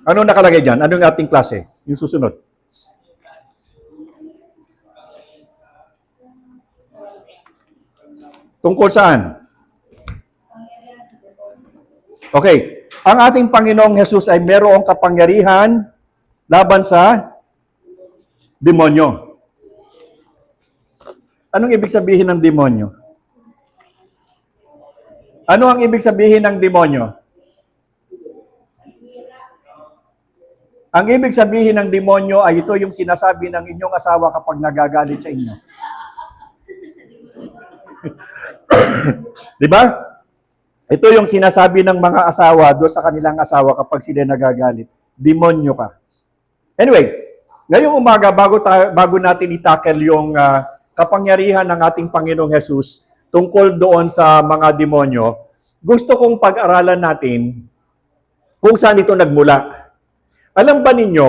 Ano nakalagay dyan? Ano yung ating klase? Yung susunod. Tungkol saan? Okay. Ang ating Panginoong Jesus ay merong kapangyarihan laban sa demonyo. Anong ibig sabihin ng demonyo? Ano ang ibig sabihin ng demonyo? Ang ibig sabihin ng demonyo ay ito yung sinasabi ng inyong asawa kapag nagagalit sa inyo. Di ba? Ito yung sinasabi ng mga asawa doon sa kanilang asawa kapag sila nagagalit. Demonyo ka. Anyway, ngayong umaga, bago natin itackle yung kapangyarihan ng ating Panginoong Jesus tungkol doon sa mga demonyo, gusto kong pag-aralan natin kung saan ito nagmula. Alam ba ninyo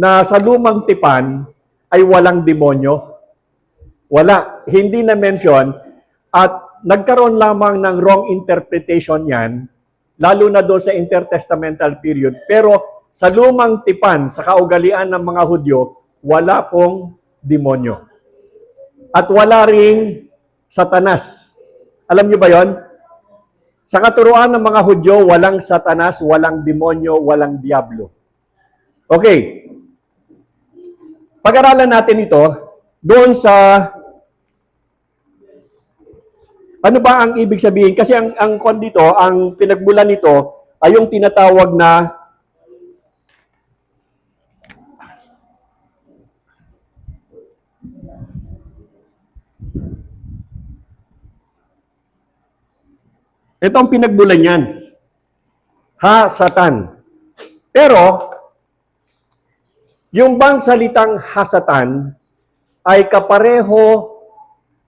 na sa lumang tipan ay walang demonyo? Wala. Hindi na-mention at nagkaroon lamang ng wrong interpretation yan, lalo na doon sa intertestamental period. Pero sa lumang tipan, sa kaugalian ng mga Hudyo, wala pong demonyo. At wala ring Satanas. Alam niyo ba yon? Sa katuruan ng mga Hudyo, walang Satanas, walang demonyo, walang diablo. Okay. Pag-aralan natin ito doon sa ano ba ang ibig sabihin? Kasi ang kon dito, ang pinagmulan nito ay yung tinatawag na ito ang pinagmulan yan. Ha-satan. Pero, yung bang salitang ha-satan ay kapareho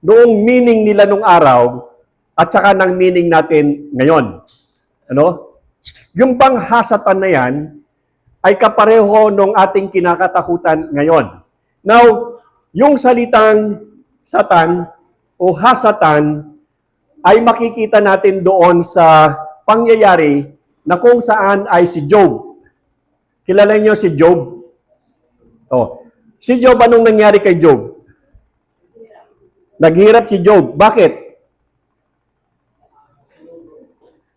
noong meaning nila nung araw at saka ng meaning natin ngayon. Ano? Yung bang ha-satan na yan ay kapareho nung ating kinakatakutan ngayon. Now, yung salitang satan o ha-satan ay makikita natin doon sa pangyayari na kung saan ay si Job. Kilala niyo si Job? Oh. Si Job, anong nangyari kay Job? Naghirap si Job. Bakit?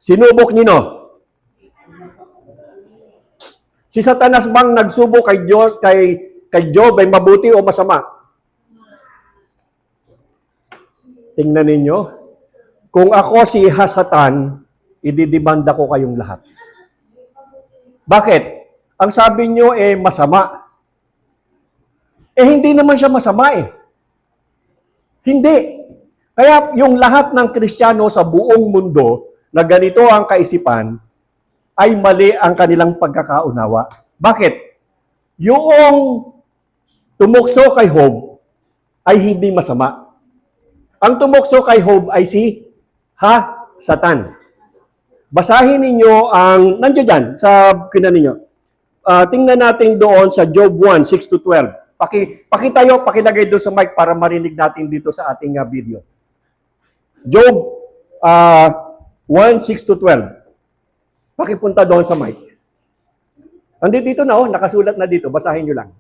Sinubok nino? Si Satanas bang nagsubok kay Diyos, kay Job ay mabuti o masama? Tingnan ninyo. Kung ako si ha-satan, ididimanda ko kayong lahat. Bakit? Ang sabi nyo masama. Hindi naman siya masama Hindi. Kaya yung lahat ng Kristiyano sa buong mundo na ganito ang kaisipan, ay mali ang kanilang pagkakaunawa. Bakit? Yung tumukso kay Job ay hindi masama. Ang tumukso kay Job ay si ha-satan. Basahin ninyo ang, nandiyo dyan, sa kinan ninyo. Tingnan natin doon sa Job 1, 6-12. Pakitayo, pakilagay doon sa mic para marinig natin dito sa ating video. Job 1, 6-12. Pakipunta doon sa mic. Dito na, nakasulat na dito. Basahin nyo lang.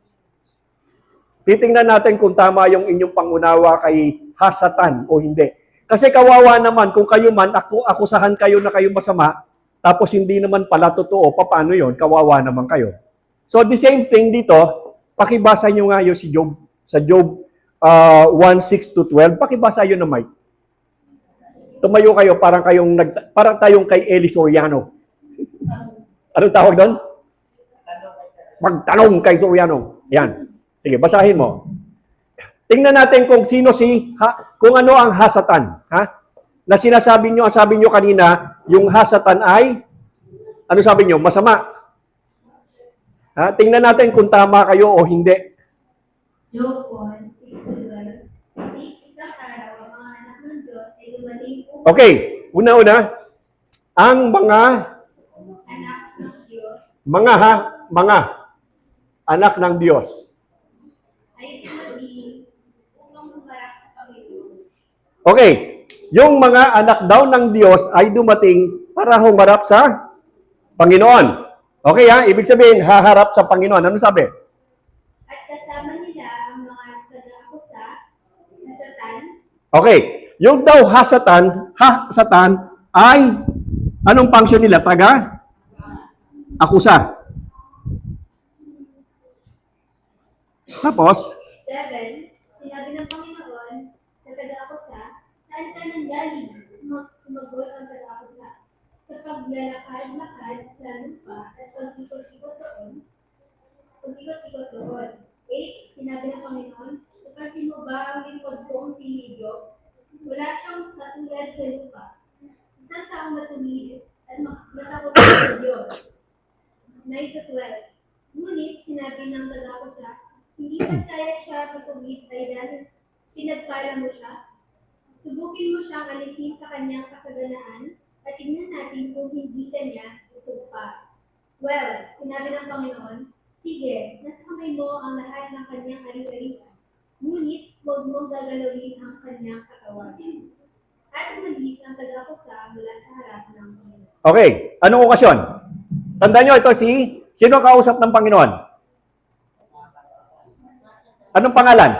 Titingnan natin kung tama yung inyong pangunawa kay ha-satan o hindi. Kasi kawawa naman kung kayo man, akusahan kayo na kayo masama, tapos hindi naman pala totoo, paano yon? Kawawa naman kayo. So the same thing dito, pakibasa nyo nga yun si Job, sa Job 1, 6-12, pakibasa yun na mic. Tumayo kayo, parang tayong kay Eli Soriano. Anong tawag doon? Magtanong kay Soriano. Yan. Sige, basahin mo. Tingnan natin kung sino kung ano ang ha-satan. Na sinasabi nyo, ang sabi nyo kanina, yung ha-satan ay, ano sabi nyo, masama. Tingnan natin kung tama kayo o hindi. Job 1, 6-12. Si Satan, ang mga anak ng Diyos, ay dumating po. Okay, una-una, ang mga Anak ng Diyos. mga anak ng Diyos. Ay dumating upang humarap sa Panginoon. Okay, yung mga anak daw ng Diyos ay dumating para humarap sa Panginoon. Okay ha? Ibig sabihin, haharap sa Panginoon. Ano sabi? At kasama nila ang mga taga-akusa, nasatan, Okay. Yung daw hasatan ay anong function nila? Akusa. Tapos, 7. Sinabi ng Panginoon sa taga-akusa, saan ka nanggaling? Sumagot ang taga-akusa. Sa paglalakad-lakad sa lupa at pag-ikot-ikot roon. 8. Sinabi ng Panginoon, napansin mo ba ang lingkod kong si Job? Wala siyang katulad sa lupa. Isang taong matuwid at matakot sa Diyos. 9-12. Ngunit sinabi ng taga-akusa, hindi man kaya siya matuwid ay dahil pinagpala mo siya. Subukin mo siyang alisin sa kanyang kasaganaan at tingnan natin kung hindi kanya susumpa. 12. Sinabi ng Panginoon, sige, nasa kamay mo ang lahat ng kanyang ari-arian. Ngunit huwag mong gagalawin ang kanyang katawan. At umalis ang taga-akusa mula sa harap ng Panginoon. okay. Anong okasyon? Tandaan nyo, ito sino kausap ng Panginoon? Anong pangalan?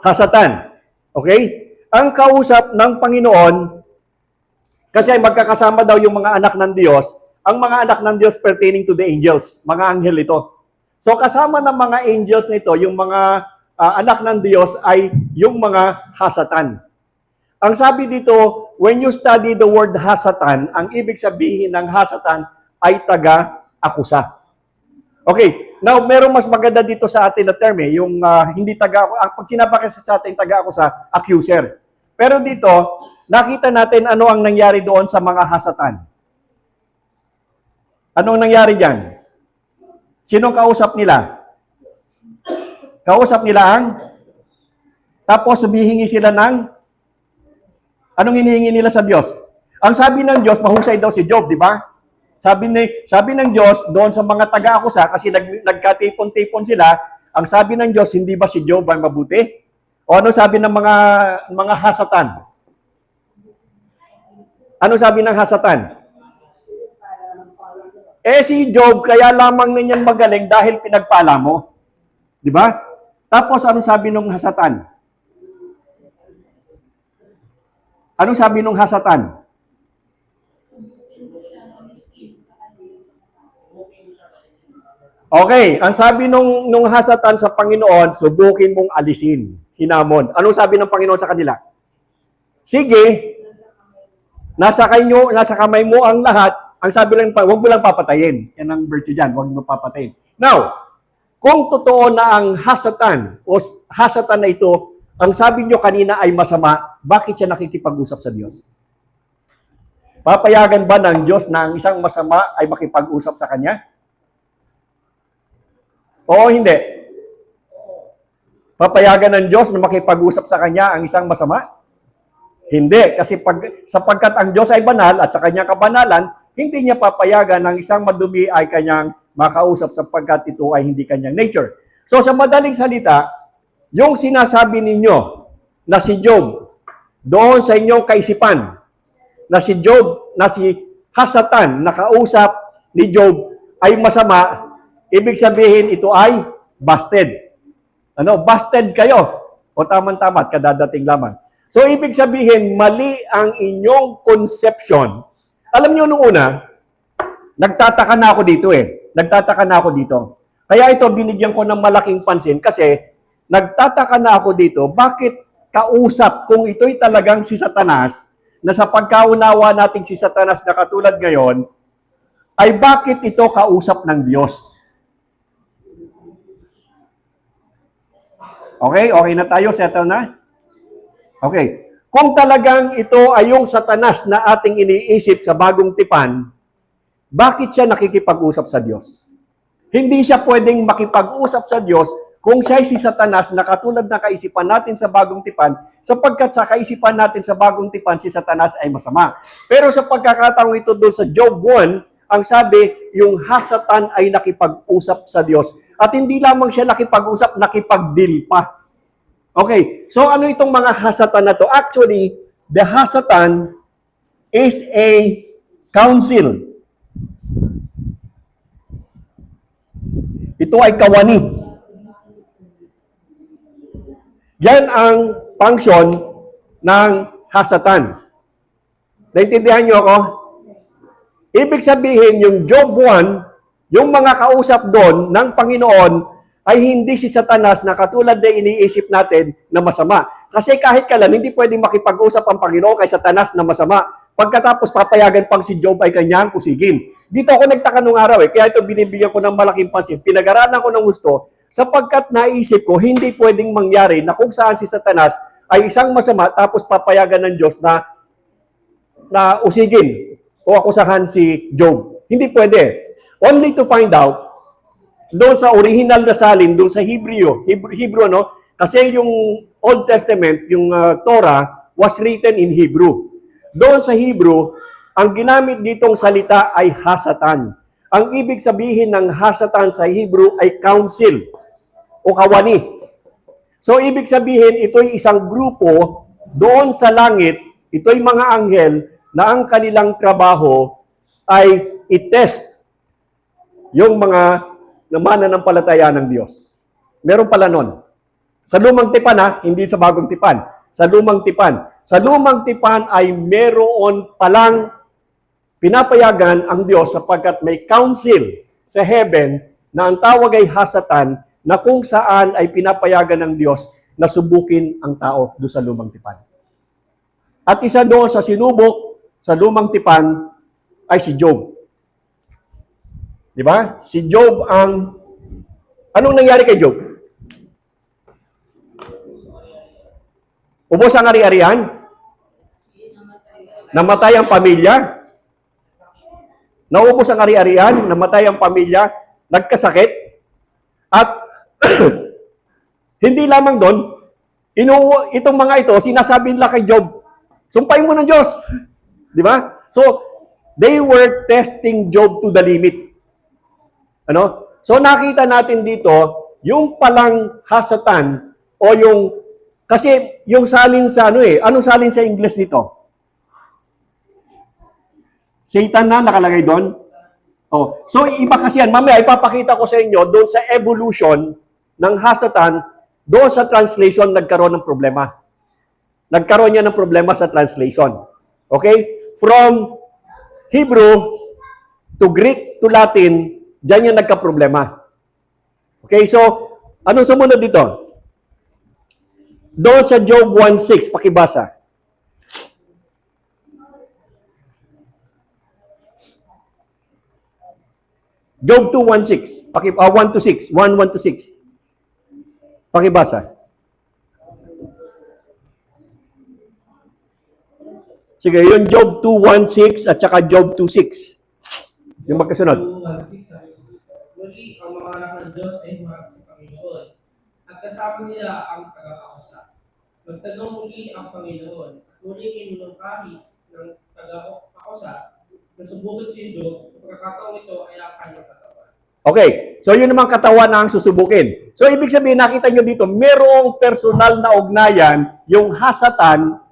Hasatan. Okay? Ang kausap ng Panginoon, kasi ay magkakasama daw yung mga anak ng Diyos, ang mga anak ng Diyos pertaining to the angels, mga anghel ito. So kasama ng mga angels nito, yung mga anak ng Diyos ay yung mga hasatan. Ang sabi dito, when you study the word hasatan, ang ibig sabihin ng hasatan ay taga-akusa. Okay, now meron mas maganda dito sa atin na term yung hindi pag sinabakis sa atin taga-akusa, accuser. Pero dito, nakita natin ano ang nangyari doon sa mga hasatan. Anong nangyari diyan? Sinong kausap nila? Kausap nila tapos humihingi sila anong hinihingi nila sa Diyos? Ang sabi ng Diyos, mahusay daw si Job, di ba? Sabi ng Diyos doon sa mga taga-akusa, kasi nagkatipon-tipon sila, ang sabi ng Diyos, hindi ba si Job ay mabuti? O ano sabi ng mga hasatan? Ano sabi ng hasatan? Si Job, kaya lamang niyan magaling dahil pinagpala mo. Di ba? Tapos, ano sabi nung hasatan? Ano sabi nung hasatan? Okay, ang sabi nung hasatan sa Panginoon, subukin mong alisin. Hinamon. Anong sabi ng Panginoon sa kanila? Sige, nasa kamay mo ang lahat. Ang sabi lang, huwag mo lang papatayin. Yan ang virtue dyan, huwag mo papatayin. Now, kung totoo na ang hasatan o hasatan na ito, ang sabi nyo kanina ay masama, bakit siya nakikipag-usap sa Diyos? Papayagan ba ng Diyos na ang isang masama ay makipag-usap sa Kanya? Oo, hindi. Papayagan ng Diyos na makipag-usap sa Kanya ang isang masama? Hindi. Kasi sapagkat ang Diyos ay banal at sa Kanyang kabanalan, hindi niya papayagan ng isang madumi ay Kanyang makausap sapagkat ito ay hindi Kanyang nature. So sa madaling salita, yung sinasabi ninyo na si Job, doon sa inyong kaisipan, na si Job, na si hasatan, nakausap ni Job ay masama, ibig sabihin ito ay busted. Busted kayo. O tamang-tama, kadadating lamang. So, ibig sabihin, mali ang inyong conception. Alam niyo nung una, nagtataka na ako dito Nagtataka na ako dito. Kaya ito, binigyan ko ng malaking pansin kasi nagtataka na ako dito, bakit kausap kung ito'y talagang si Satanas, na sa pagkaunawa nating si Satanas na katulad ngayon, ay bakit ito kausap ng Diyos? Okay? Okay na tayo? Settle na? Okay. Kung talagang ito ay yung Satanas na ating iniisip sa bagong tipan, bakit siya nakikipag-usap sa Diyos? Hindi siya pwedeng makipag-usap sa Diyos kung siya ay si Satanas na katulad na kaisipan natin sa bagong tipan, sapagkat sa kaisipan natin sa bagong tipan, si Satanas ay masama. Pero sa pagkakataong ito doon sa Job 1, ang sabi, yung hasatan ay nakipag-usap sa Diyos. At hindi lamang siya nakipag-usap, nakipag-deal pa. Okay, so ano itong mga hasatan na to? Actually, the hasatan is a counsel. Ito ay kawani. Yan ang function ng hasatan. Naintindihan niyo ako? Ibig sabihin, yung Job 1, yung mga kausap doon ng Panginoon ay hindi si Satanas na katulad na iniisip natin na masama. Kasi kahit kailan, hindi pwedeng makipag-usap ang Panginoon kay Satanas na masama. Pagkatapos papayagan pang si Job ay kanyang kusigin. Dito ako nagtaka nung araw kaya ito binibigyan ko ng malaking pansin. Pinag-aralan ko ng gusto sapagkat naisip ko hindi pwedeng mangyari na kung saan si Satanas ay isang masama tapos papayagan ng Diyos na usigin o akusahan si Job. Hindi pwede. Only to find out doon sa original na salin, doon sa Hebrew, no? Kasi yung Old Testament, yung Torah, was written in Hebrew. Doon sa Hebrew, ang ginamit ditong salita ay hasatan. Ang ibig sabihin ng hasatan sa Hebrew ay council o kawani. So, ibig sabihin, ito'y isang grupo doon sa langit, ito'y mga anghel na ang kanilang trabaho ay i-test yung mga mananampalataya ng Diyos. Meron pala nun. Sa lumang tipan hindi sa bagong tipan. Sa lumang tipan. Sa lumang tipan ay meron palang pinapayagan ang Diyos sapagkat may council sa heaven na ang tawag ay hasatan na kung saan ay pinapayagan ng Diyos na subukin ang tao doon sa lumang tipan. At isa doon sa sinubok sa lumang tipan ay si Job. Di ba? Si Job anong nangyari kay Job? Ubos ang ari-arian? Namatay ang pamilya? Naubos ang ari-arian? Namatay ang pamilya? Nagkasakit? At hindi lamang doon, itong mga ito, sinasabi nila kay Job, sumpahin mo ng Diyos. Di ba? So, they were testing Job to the limit. Ano? So nakita natin dito, yung palang hasatan o kasi yung salin sa anong salin sa English dito? Satan na nakalagay doon. Oh, so iba kasi yan. Mamaya ipapakita ko sa inyo doon sa evolution ng hasatan, doon sa translation nagkaroon ng problema. Nagkaroon niya ng problema sa translation. Okay? From Hebrew to Greek to Latin, diyan yung nagka-problema. Okay, so, anong sumunod dito? Doon sa Job 1:6, pakibasa. Job 2:1-6. 1-6. 1:1-6. Pakibasa. Sige, yung Job 2:1-6 at saka Job 2:6. Yung magkasunod. Muli, ang mga anak ng Diyos ay humarap sa Panginoon, at kasama nila ang tagakausap. Magtanong muli ang Panginoon, at muli inunungkahi ng tagakausap, na subukin si Job, sa pagkakataong ito ay ang kanyang katawan. Okay, so yun naman katawan na ang susubukin. So ibig sabihin, nakita nyo dito, merong personal na ugnayan, yung hasatan,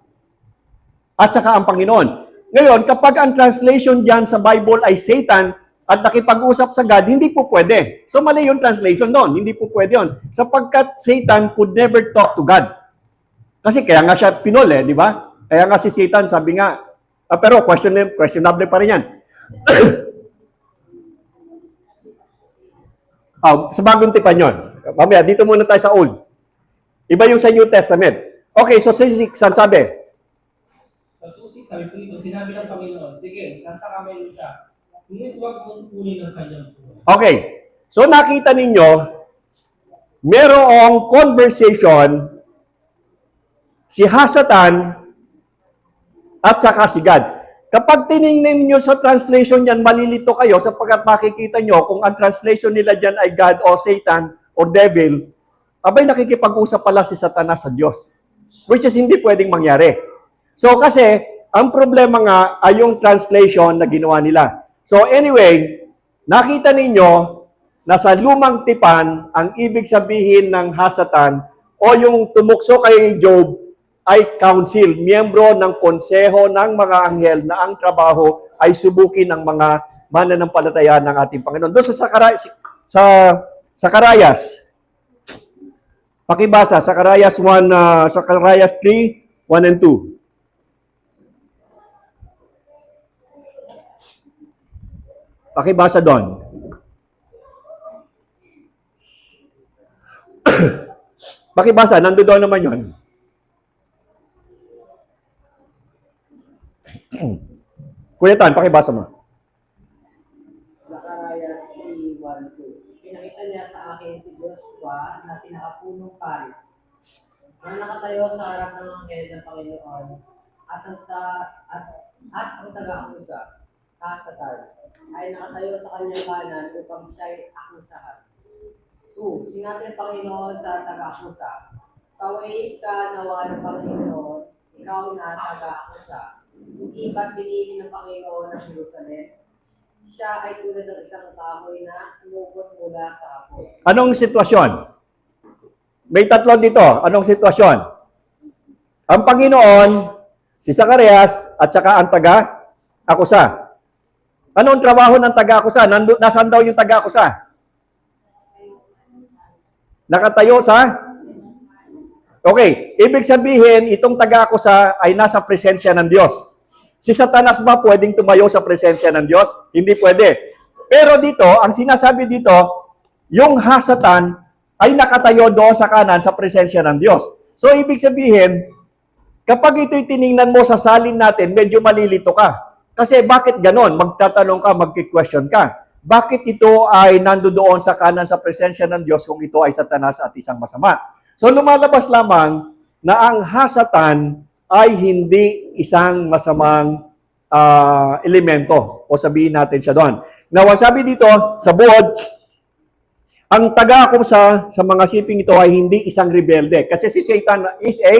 at saka ang Panginoon. Ngayon, kapag ang translation diyan sa Bible ay Satan at nakipag-usap sa God, hindi po pwede. So mali yung translation doon. Hindi po pwede yun. Sapagkat Satan could never talk to God. Kasi kaya nga siya pinol di ba? Kaya nga si Satan sabi nga, pero questionable pa rin yan. Sa bagong tipan yun. Mamaya, dito muna tayo sa Old. Iba yung sa New Testament. Okay, so sa 6, sabi, Sa 2:6, sabi po ito, sinabi ng Panginoon, sige, nasa kamay mo siya. Ngunit huwag mong kunin ang kanyang buhay. Okay. So nakita ninyo, merong conversation si Hasatan at saka si God. Kapag tinignan niyo sa translation niyan, malilito kayo sapagkat makikita niyo kung ang translation nila diyan ay God o Satan o Devil, abay nakikipag-usap pala si Satanas sa Diyos. Which is hindi pwedeng mangyari. So kasi, ang problema nga ay yung translation na ginawa nila. So anyway, nakita ninyo na sa lumang tipan, ang ibig sabihin ng hasatan o yung tumukso kay Job ay council, miyembro ng konseho ng mga anghel na ang trabaho ay subukin ng mga mananampalataya ng ating Panginoon. Doon Sakarayas. Pakibasa, Sakarayas 1, Sakarayas 3, 1 and 2. Pakibasa doon. Pakibasa, nandoon naman yon. Kuya Tan, pakibasa mo. Zacarias 3:1-2. Pinakita niya sa akin si Joshua na pinakapunong pari na nakatayo sa harap ng anghel ng Panginoon at ang taga-akusa, Satan, ay nakatayo sa kanyang kanan upang siya'y akusahan. 2. Sinabi ng Panginoon sa taga-akusa, sawayin ka nawa ng Panginoon, ikaw na taga-akusa. Hindi ba't pinili ng Panginoon ng Jerusalem? Siya ay tulad ng isang kahoy na umubot mula sa hapon. Anong sitwasyon? May tatlo dito. Anong sitwasyon? Ang Panginoon, si Zacarias, at saka ang taga-akusa. Anong trabaho ng taga-akusa? Nasaan daw yung taga-akusa? Nakatayo sa? Okay, ibig sabihin, itong taga-akusa ay nasa presensya ng Diyos. Si Satanas ba pwedeng tumayo sa presensya ng Diyos? Hindi pwede. Pero dito, ang sinasabi dito, yung hasatan ay nakatayo doon sa kanan sa presensya ng Diyos. So, ibig sabihin, kapag ito'y tiningnan mo sa salin natin, medyo malilito ka. Kasi bakit ganon? Magtatanong ka, magki-question ka. Bakit ito ay nandoon sa kanan sa presensya ng Diyos kung ito ay Satanas at isang masama? So lumalabas lamang na ang hasatan ay hindi isang masamang elemento o sabihin natin siya doon. Now, sabi dito sa board, ang taga-akusa sa mga siping ito ay hindi isang rebelde. Kasi si Satan is a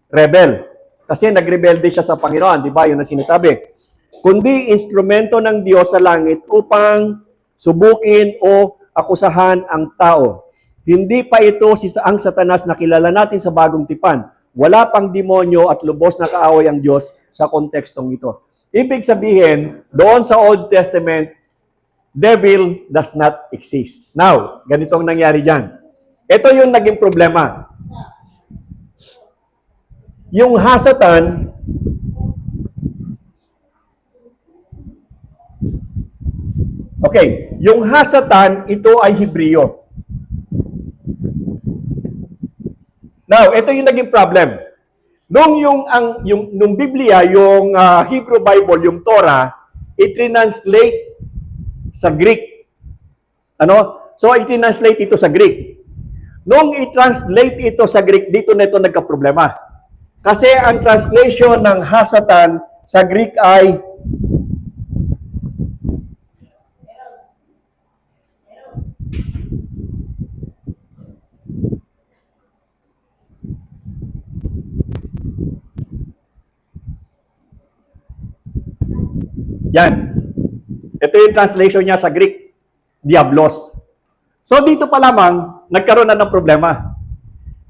rebel. Kasi nagrebelde siya sa Panginoon. Di ba? Yun ang sinasabi. Kundi instrumento ng Diyos sa langit upang subukin o akusahan ang tao. Hindi pa ito ang Satanas na kilala natin sa bagong tipan. Wala pang demonyo at lubos na kaaway ang Diyos sa kontekstong ito. Ibig sabihin, doon sa Old Testament, devil does not exist. Now, ganitong nangyari dyan. Ito yung naging problema. Yung hasatan, okay, yung hasatan, ito ay Hebreo. Now, ito yung naging problem. Nung Biblia, yung Hebrew Bible, yung Torah, i-translate sa Greek. Ano? So, i-translate ito sa Greek. Nung i-translate ito sa Greek, dito na ito nagka-problema. Kasi ang translation ng hasatan sa Greek ay yan. Ito yung translation niya sa Greek, diablos. So dito pa lamang, nagkaroon na ng problema.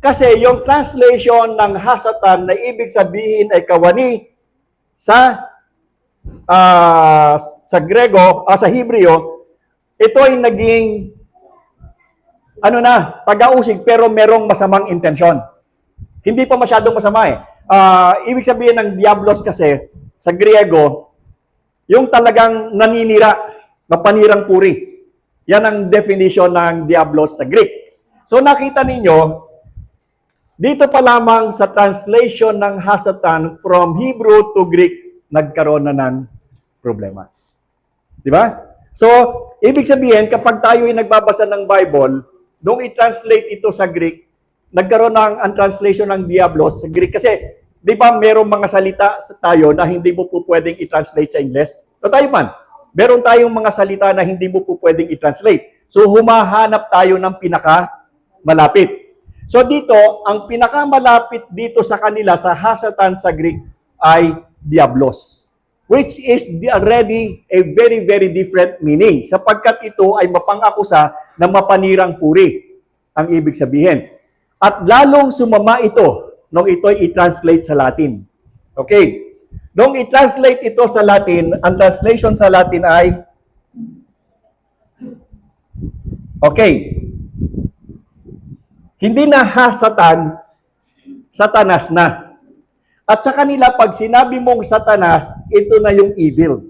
Kasi yung translation ng hasatan na ibig sabihin ay kawani sa sa Hebreo, ito ay naging taga-usig pero merong masamang intensyon. Hindi pa masyadong masama eh. Ibig sabihin ng diablos kasi sa Griego, yung talagang naninira, mapanirang puri. Yan ang definition ng diablos sa Greek. So nakita ninyo, dito pa lamang sa translation ng hasatan from Hebrew to Greek, nagkaroon na ng problema. Di ba? So, ibig sabihin, kapag tayo ay nagbabasa ng Bible, nung i-translate ito sa Greek, nagkaroon ng ang translation ng diablos sa Greek. Kasi, di ba, merong mga salita tayo na hindi mo po pwedeng i-translate sa English? So tayo man, meron tayong mga salita na hindi mo po pwedeng i-translate. So humahanap tayo ng pinakamalapit. So dito, ang pinakamalapit dito sa kanila, sa hasatan sa Greek, ay diablos. Which is already a very, very different meaning. Sapagkat ito ay mapang-akusa na mapanirang puri, ang ibig sabihin. At lalong sumama ito nung ito'y i-translate sa Latin. Okay. Nung i-translate ito sa Latin, ang translation sa Latin ay okay. Hindi na Satan, Satanas na. At sa kanila, pag sinabi mong Satanas, ito na yung evil.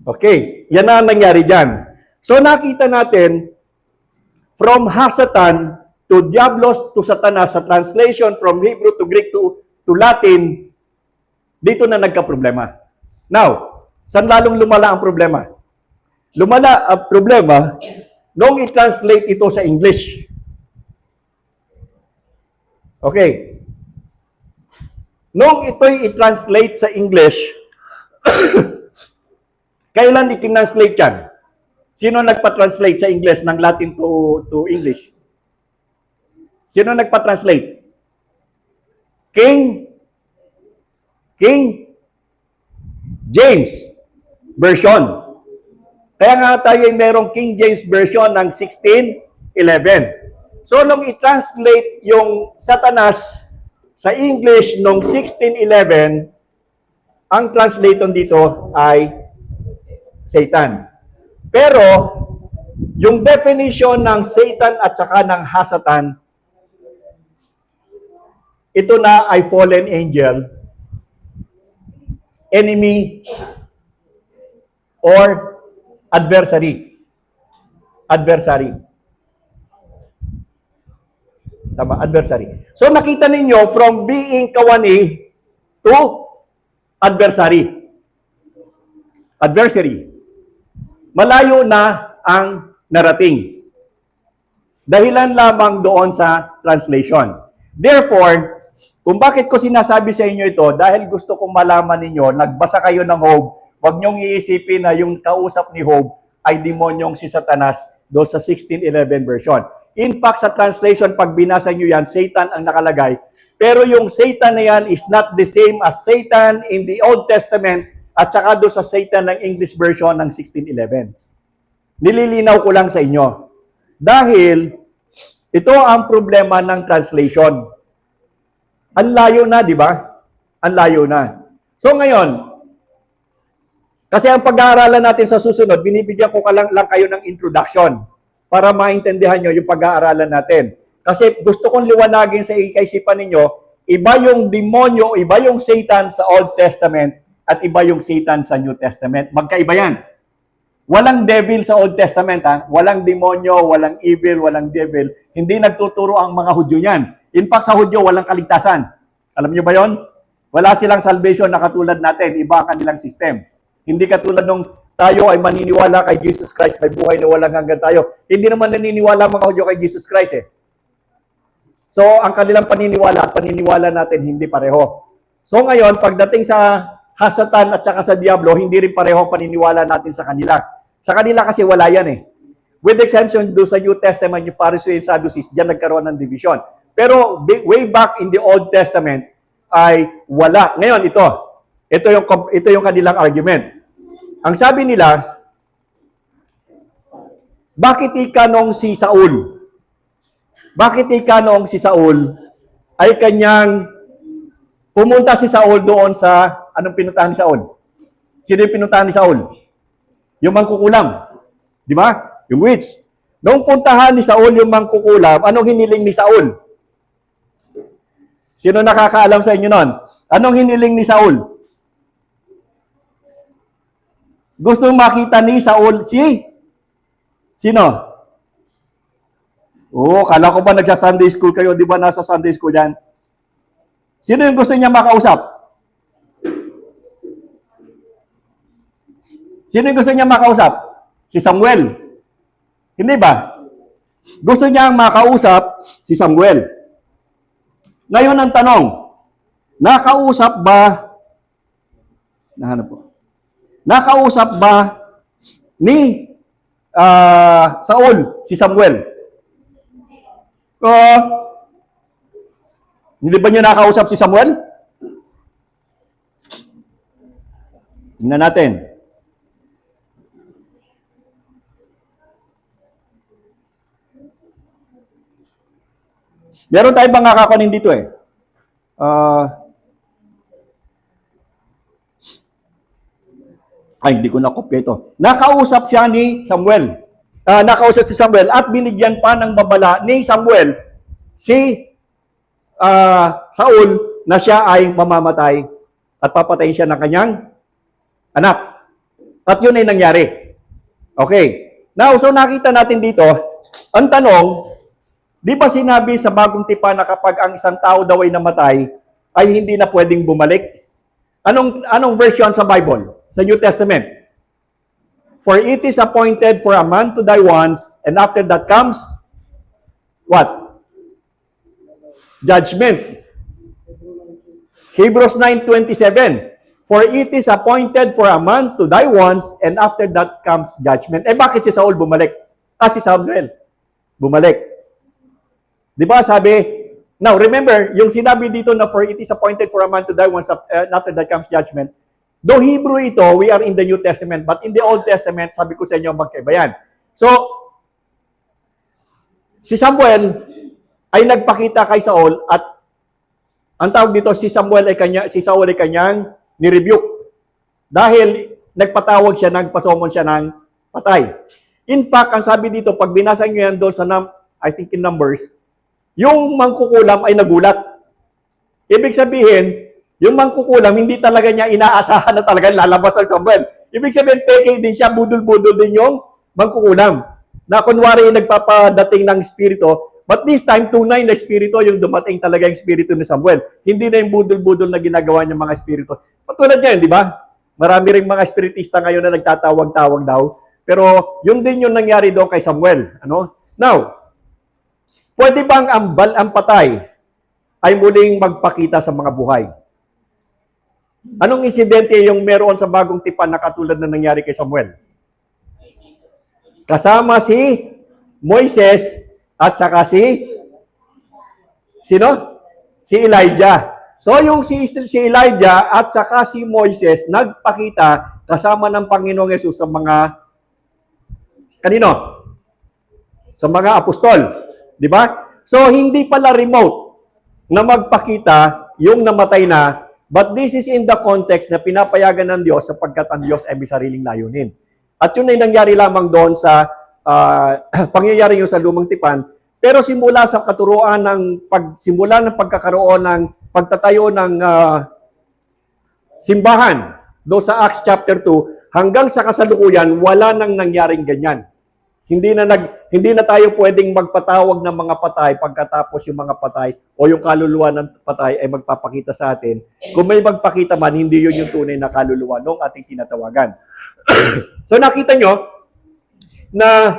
Okay, yan na ang nangyari dyan. So nakita natin, from Hasatan to Diablos to Satanas, sa translation from Hebrew to Greek to Latin, dito na nagka-problema. Now, saan lalong lumala ang problema? Lumala ang problema nung i-translate ito sa English. Okay. Nung ito'y i-translate sa English, kailan i-translate yan? Sino nagpa-translate sa English ng Latin to English? Sino nagpa-translate? King James Version. Kaya nga tayo ay merong King James Version ng 1611. So, nung i-translate yung Satanas sa English nung 1611, ang translaton dito ay Satan. Pero, yung definition ng Satan at saka ng Hasatan, ito na ay fallen angel, enemy, or adversary. Adversary. Tama, adversary. So nakita ninyo from being kawani to adversary. Adversary. Malayo na ang narating. Dahilan lamang doon sa translation. Therefore, kung bakit ko sinasabi sa inyo ito, dahil gusto kong malaman ninyo, nagbasa kayo ng Job, huwag niyong iisipin na yung kausap ni Job ay demonyong si Satanas doon sa 1611 version. In fact, sa translation, pag binasa niyo yan, Satan ang nakalagay. Pero yung Satan na yan is not the same as Satan in the Old Testament at saka doon sa Satan ng English version ng 1611. Nililinaw ko lang sa inyo. Dahil ito ang problema ng translation. Ang layo na, di ba? Ang layo na. So ngayon, kasi ang pag-aaralan natin sa susunod, binibigyan ko lang kayo ng introduction para maintindihan nyo yung pag-aaralan natin. Kasi gusto kong liwanagin sa kaisipan ninyo, iba yung demonyo, iba yung Satan sa Old Testament at iba yung Satan sa New Testament. Magkaiba yan. Walang devil sa Old Testament, ha? Walang demonyo, walang evil, walang devil. Hindi nagtuturo ang mga Hudyo yan. In fact, sa Hudyo, walang kaligtasan. Alam niyo ba yon? Wala silang salvation na katulad natin. Iba ang kanilang system. Hindi katulad nung tayo ay maniniwala kay Jesus Christ, may buhay na walang hanggan tayo. Hindi naman naniniwala mga Hudyo kay Jesus Christ eh. So, ang kanilang paniniwala at paniniwala natin hindi pareho. So, ngayon, pagdating sa Hasatan at saka sa Diablo, hindi rin pareho paniniwala natin sa kanila. Sa kanila kasi wala yan eh. With exemption do sa New Testament, yung Pharisees and Sadducees, diyan nagkaroon ng division. Pero way back in the Old Testament ay wala. Ngayon, ito yung kanilang argument. Ang sabi nila, bakit ikanong si Saul? Bakit ikanong si Saul ay kanyang pumunta si Saul doon sa, anong pinuntahan ni Saul? Sino yung pinuntahan ni Saul? Yung mangkukulam. Di ba? Yung witch. Nung puntahan ni Saul yung mangkukulam, anong hiniling ni Saul? Sino nakakaalam sa inyo nun? Anong hiniling ni Saul? Gusto makita ni Saul sino? Oo, kala ko ba nagsa-Sunday school kayo? Di ba nasa Sunday school yan? Sino yung gusto niya makausap? Sino yung gusto niya makausap? Si Samuel. Hindi ba? Gusto niya makausap si Samuel. Ngayon ang tanong, nakausap ba ni Saul si Samuel? Hindi ba niya nakausap si Samuel? Tingnan natin. Meron tayong mga kakanin dito eh. Hindi ko na-copy ito. Nakausap siya ni Samuel. Nakausap si Samuel at binigyan pa ng babala ni Samuel si Saul na siya ay mamamatay at papatayin siya ng kanyang anak. At yun ay nangyari. Okay. Now, so nakita natin dito, ang tanong, di ba sinabi sa bagong tipan na kapag ang isang tao daw ay namatay, ay hindi na pwedeng bumalik? Anong version sa Bible? Sa New Testament? For it is appointed for a man to die once, and after that comes, what? Judgment. Hebrews 9:27. For it is appointed for a man to die once, and after that comes judgment. Bakit si Saul bumalik? Si Samuel bumalik. Di ba sabi, now remember, yung sinabi dito na for it is appointed for a man to die once, and after that comes judgment. Though Hebrew ito, we are in the New Testament, but in the Old Testament, sabi ko sa inyo, magkaiba yan. So, si Samuel ay nagpakita kay Saul at ang tawag dito, si Saul ay kanyang ni-rebuke. Dahil nagpatawag siya, nagpasomon siya ng patay. In fact, ang sabi dito, pag binasa nyo yan doon sa, I think in Numbers, yung mangkukulam ay nagulat. Ibig sabihin, yung mangkukulam, hindi talaga niya inaasahan na talaga lalabas ang Samuel. Ibig sabihin, peke din siya, budol-budol din yung mangkukulam. Na kunwari nagpapadating ng spirito, but this time, tunay na spirito yung dumating talaga yung spirito ni Samuel. Hindi na yung budol-budol na ginagawa niya mga spirito. Patulad niyan, di ba? Marami ring mga spiritista ngayon na nagtatawag-tawag daw. Pero yun din yung nangyari doon kay Samuel. Now, pwede bang ang patay ay muling magpakita sa mga buhay? Anong insidente yung meron sa bagong tipan na katulad na nangyari kay Samuel? Kasama si Moises at saka sino? Si Elijah. So yung si Elijah at saka si Moises nagpakita kasama ng Panginoong Yesus sa mga kanino? Sa mga apostol. Di ba? So hindi pala remote na magpakita yung namatay na. But this is in the context na pinapayagan ng Diyos sapagkat ang Diyos ay may sariling layunin. At yun ay nangyari lamang doon sa pangyayari yung sa lumang tipan. Pero simula sa katuruan simula ng pagkakaroon ng pagtatayo ng simbahan doon sa Acts chapter 2 hanggang sa kasalukuyan, wala nang nangyaring ganyan. Hindi na tayo pwedeng magpatawag ng mga patay pagkatapos yung mga patay o yung kaluluwa ng patay ay magpapakita sa atin. Kung may magpakita man, hindi yun yung tunay na kaluluwa ng ating tinatawagan. So nakita nyo na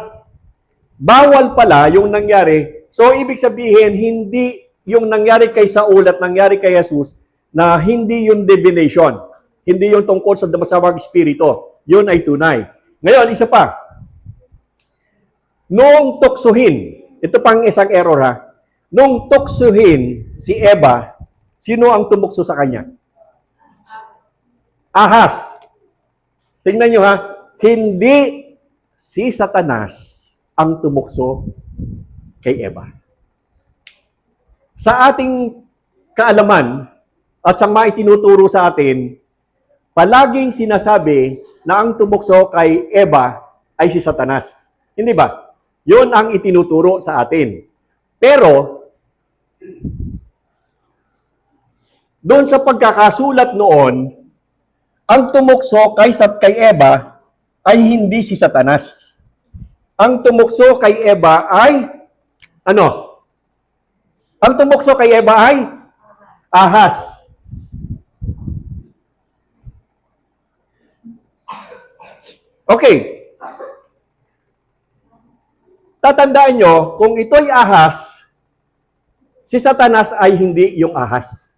bawal pala yung nangyari. So ibig sabihin, hindi yung nangyari kay Saul at nangyari kay Jesus na hindi yung divination. Hindi yung tungkol sa masamang espiritu. Yun ay tunay. Ngayon, isa pa. Noong tuksuhin, ito pang isang error ha, noong tuksuhin si Eva, sino ang tumukso sa kanya? Ahas. Tingnan nyo ha, hindi si Satanas ang tumukso kay Eva. Sa ating kaalaman at sa mga itinuturo sa atin, palaging sinasabi na ang tumukso kay Eva ay si Satanas. Hindi ba? Yun ang itinuturo sa atin. Pero, doon sa pagkakasulat noon, ang tumukso kay Eva ay hindi si Satanas. Ang tumukso kay Eva ay, ano? Ang tumukso kay Eva ay ahas. Okay. Tatandaan nyo, kung ito'y ahas, si Satanas ay hindi yung ahas.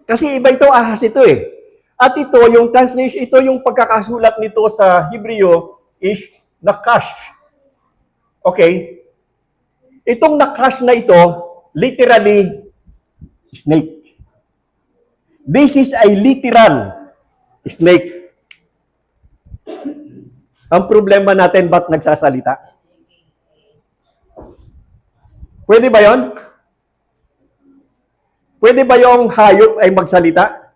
Kasi iba ito, ahas ito eh. At ito, yung translation, ito yung pagkakasulat nito sa Hebreo is nakash. Okay? Itong nakash na ito, literally, snake. This is a literal snake. Ang problema natin, ba't nagsasalita? Pwede ba yon? Pwede ba yung hayop ay magsalita?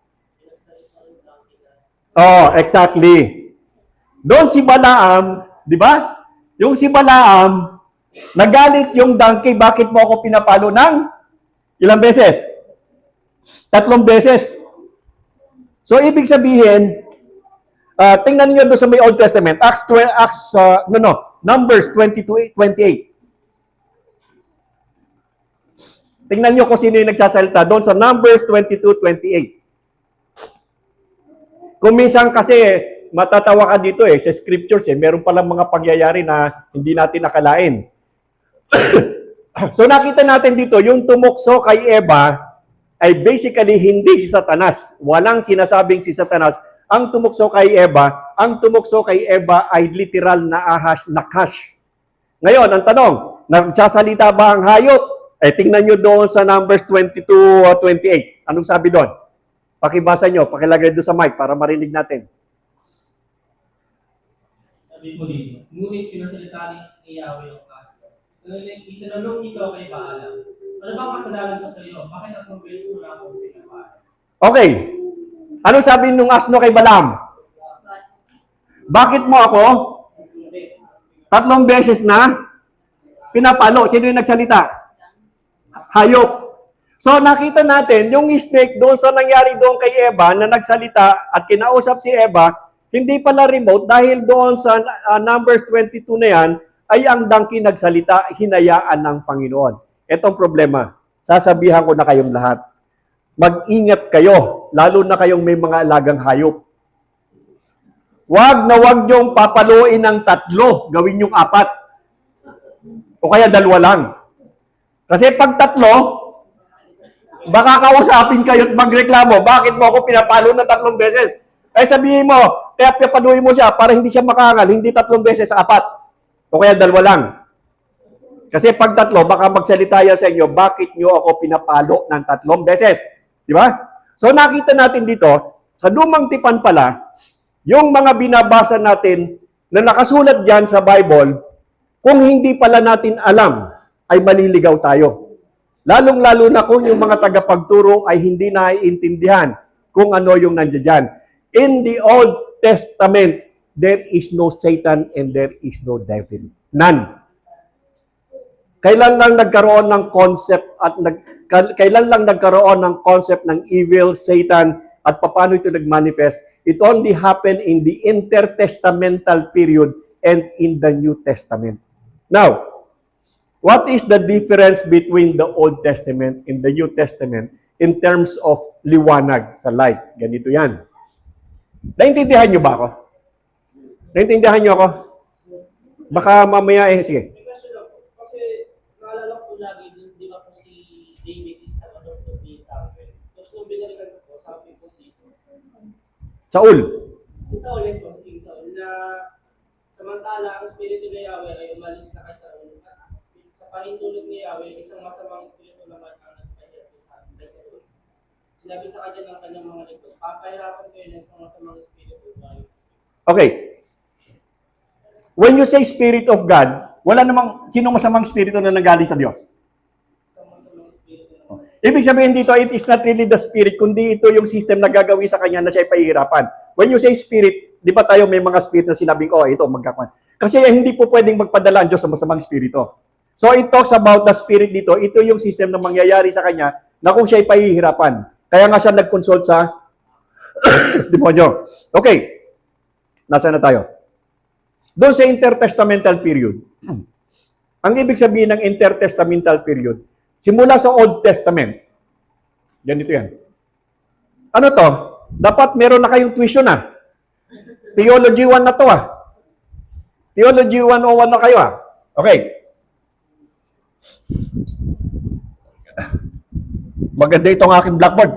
Oh, exactly. Doon si Balaam, di ba? Yung si Balaam, nagalit yung donkey, bakit mo ako pinapalo ng ilang beses? 3 beses. So, ibig sabihin, tingnan niyo doon sa may Old Testament, Numbers 22:28. Tingnan niyo kung sino yung nagsasalita doon sa Numbers 22:28. Kung minsan kasi, matatawa ka dito sa scriptures meron palang mga pangyayari na hindi natin nakalain. So nakita natin dito, yung tumukso kay Eva ay basically hindi si Satanas. Walang sinasabing si Satanas. Ang tumukso kay Eva ay literal na ahas, nakash. Ngayon, ang tanong, nagsasalita ba ang hayop? Tingnan nyo doon sa Numbers 22:28. Anong sabi doon? Pakibasa nyo, pakilagay doon sa mic para marinig natin. Sabi mo dito, ngunit pinasalita ni Yahweh ang aso. Itinanong nito kay Balaam, ano bang kasalanan ko sa iyo? Bakit akong beses mo na akong pinapalo? Okay. Anong sabi nung asno kay Balaam? Bakit mo ako 3 beses na pinapalo? Sino yung nagsalita? Hayop. So nakita natin, yung snake doon sa nangyari doon kay Eva na nagsalita at kinausap si Eva, hindi pala remote dahil doon sa Numbers 22 na yan, ay ang donkey nagsalita, hinayaan ng Panginoon. Etong problema, sasabihan ko na kayong lahat. Mag-ingat kayo, lalo na kayong may mga alagang hayop. Wag na wag niyong papaluin ng 3, gawin yung 4. O kaya 2 lang. Kasi pag 3, baka kausapin kayo at magreklamo, bakit mo ako pinapalo na 3 beses? Ay sabihin mo, kaya papaluin mo siya para hindi siya makaangal, hindi 3 beses, 4. O kaya 2 lang. Kasi pag 3, baka magsalita yan sa inyo, bakit nyo ako pinapalo ng 3 beses? Di ba? So nakita natin dito, sa Lumang Tipan pala, yung mga binabasa natin na nakasulat dyan sa Bible, kung hindi pala natin alam, ay maliligaw tayo. Lalong-lalo na kung yung mga tagapagturo ay hindi naiintindihan kung ano yung nandiyan dyan. In the Old Testament, there is no Satan and there is no devil. None. Kailan lang nagkaroon ng concept ng evil, Satan, at paano ito nagmanifest? It only happened in the intertestamental period and in the New Testament. Now, what is the difference between the Old Testament and the New Testament in terms of liwanag sa light? Ganito yan. Naintindihan nyo ba ako? Naintindihan nyo ako? Baka mamaya sige. May question lang po, kasi naalala ko lagi, di ba po si David is nag-adopted ni Samuel. Tapos nung binalikan ko po, sabi ko dito, Saul. si Saul, yes po, si King Saul, na samantala ang Espiritu ni Yahweh ay umalis na kay Saul. Sa pahintulot ni Yahweh, isang masamang espiritu naman ang nagpahirap kay Saul. Sinabi sa kanya ng kanyang mga lingkod, papahirapan kayo ng isang masamang espiritu. Okay. When you say Spirit of God, wala namang, sino masamang espiritu na nanggaling sa Diyos? Isang masamang espiritu naman. Ibig sabihin dito, it is not really the Spirit, kundi ito yung system na gagawin sa kanya na siya ay pahihirapan. When you say Spirit, di ba tayo may mga spirit na sinabing, ito, magkakwan. Kasi hindi po pwedeng magpadala ang Diyos sa masamang espiritu. So it talks about the Spirit dito, ito yung system na mangyayari sa kanya na kung siya ay pahihirapan. Kaya nga siya nag-consult sa demonyo. Okay, nasa na tayo? Doon sa intertestamental period, ang ibig sabihin ng intertestamental period, simula sa Old Testament, ganito yan. Ano to? Dapat meron na kayong tuition na. Theology 1 na to Theology 101 na kayo Okay. Maganda itong aking blackboard.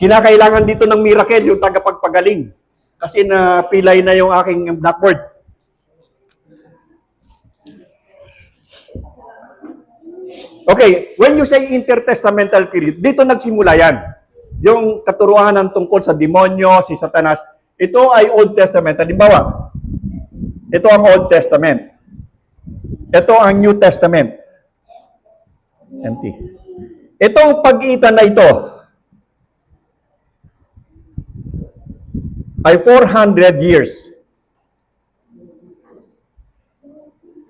Kinakailangan dito ng miracle, yung tagapagpagaling. Kasi napilay na yung aking blackboard. Okay, when you say intertestamental period, dito nagsimula yan. Yung katuruan ng tungkol sa demonyo, si Satanas, ito ay Old Testament. Halimbawa, ito ang Old Testament. Ito ang New Testament. Empty. Itong pagitan na ito ay 400 years.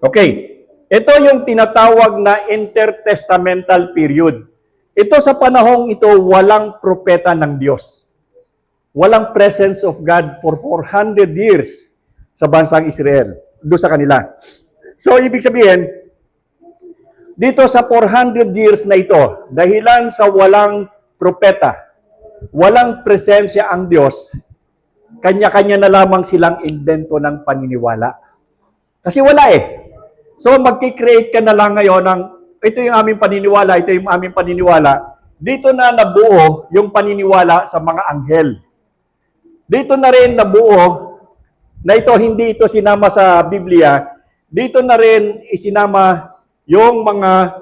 Okay. Ito yung tinatawag na intertestamental period. Ito sa panahong ito, walang propeta ng Diyos. Walang presence of God for 400 years sa bansang Israel, doon sa kanila. So, ibig sabihin, dito sa 400 years na ito, dahilan sa walang propeta, walang presensya ang Diyos, kanya-kanya na lamang silang invento ng paniniwala. Kasi wala eh. So, magkikreate ka na lang ngayon ng, ito yung aming paniniwala, ito yung aming paniniwala. Dito na nabuo yung paniniwala sa mga anghel. Dito na rin nabuo, na ito hindi ito sinama sa Biblia, dito na rin isinama yung mga